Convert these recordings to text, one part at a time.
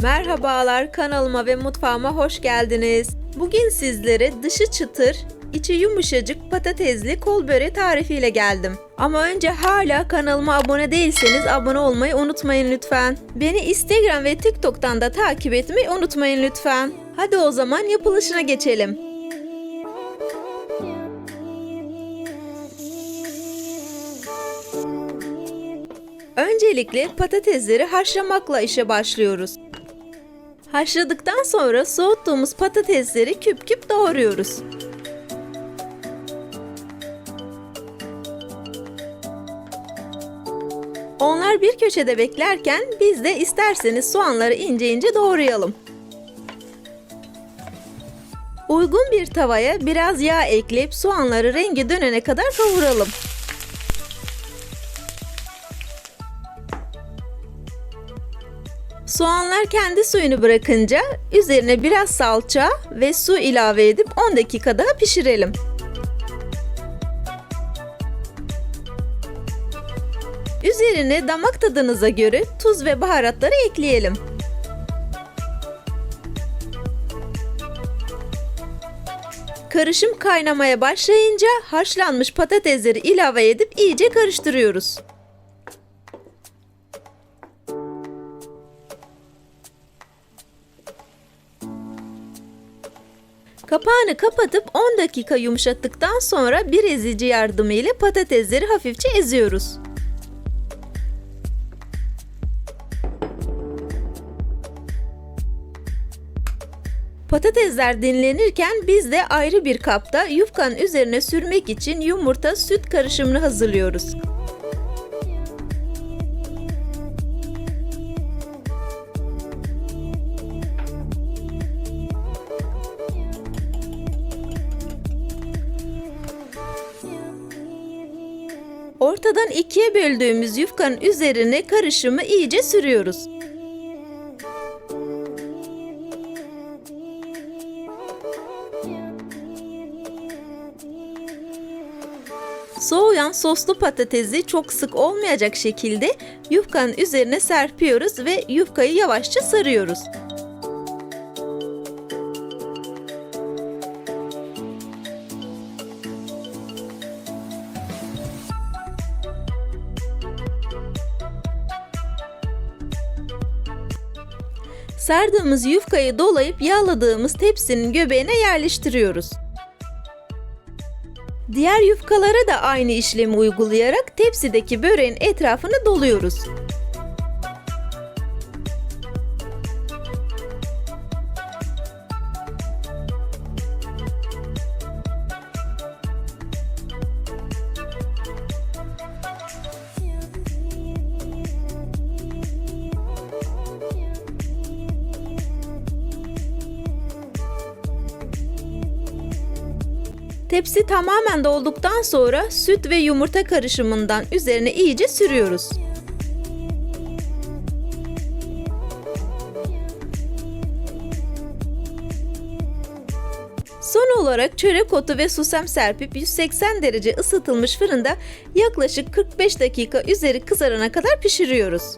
Merhabalar, kanalıma ve mutfağıma hoş geldiniz. Bugün sizlere dışı çıtır, içi yumuşacık patatesli kol böreği tarifiyle geldim. Ama önce hala kanalıma abone değilseniz abone olmayı unutmayın lütfen. Beni Instagram ve TikTok'tan da takip etmeyi unutmayın lütfen. Hadi o zaman yapılışına geçelim. Öncelikle patatesleri haşlamakla işe başlıyoruz. Haşladıktan sonra soğuttuğumuz patatesleri küp küp doğruyoruz. Onlar bir köşede beklerken biz de isterseniz soğanları ince ince doğrayalım. Uygun bir tavaya biraz yağ ekleyip soğanları rengi dönene kadar kavuralım. Soğanlar kendi suyunu bırakınca üzerine biraz salça ve su ilave edip 10 dakika daha pişirelim. Üzerine damak tadınıza göre tuz ve baharatları ekleyelim. Karışım kaynamaya başlayınca haşlanmış patatesleri ilave edip iyice karıştırıyoruz. Kapağını kapatıp 10 dakika yumuşattıktan sonra bir ezici yardımıyla patatesleri hafifçe eziyoruz. Patatesler dinlenirken biz de ayrı bir kapta yufkanın üzerine sürmek için yumurta süt karışımını hazırlıyoruz. Ortadan ikiye böldüğümüz yufkanın üzerine karışımı iyice sürüyoruz. Soğuyan soslu patatesi çok sık olmayacak şekilde yufkanın üzerine serpiyoruz ve yufkayı yavaşça sarıyoruz. Sardığımız yufkayı dolayıp yağladığımız tepsinin göbeğine yerleştiriyoruz. Diğer yufkalara da aynı işlemi uygulayarak tepsideki böreğin etrafını doluyoruz. Tepsi tamamen dolduktan sonra süt ve yumurta karışımından üzerine iyice sürüyoruz. Son olarak çörek otu ve susam serpip 180 derece ısıtılmış fırında yaklaşık 45 dakika üzeri kızarana kadar pişiriyoruz.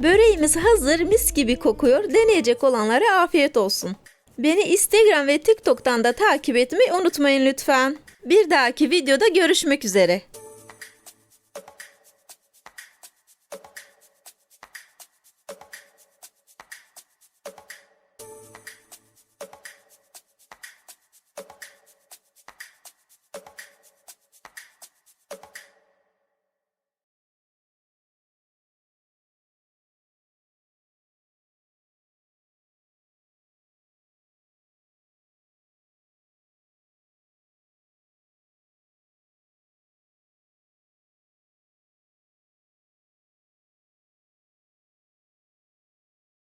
Böreğimiz hazır, mis gibi kokuyor. Deneyecek olanlara afiyet olsun. Beni Instagram ve TikTok'tan da takip etmeyi unutmayın lütfen. Bir dahaki videoda görüşmek üzere.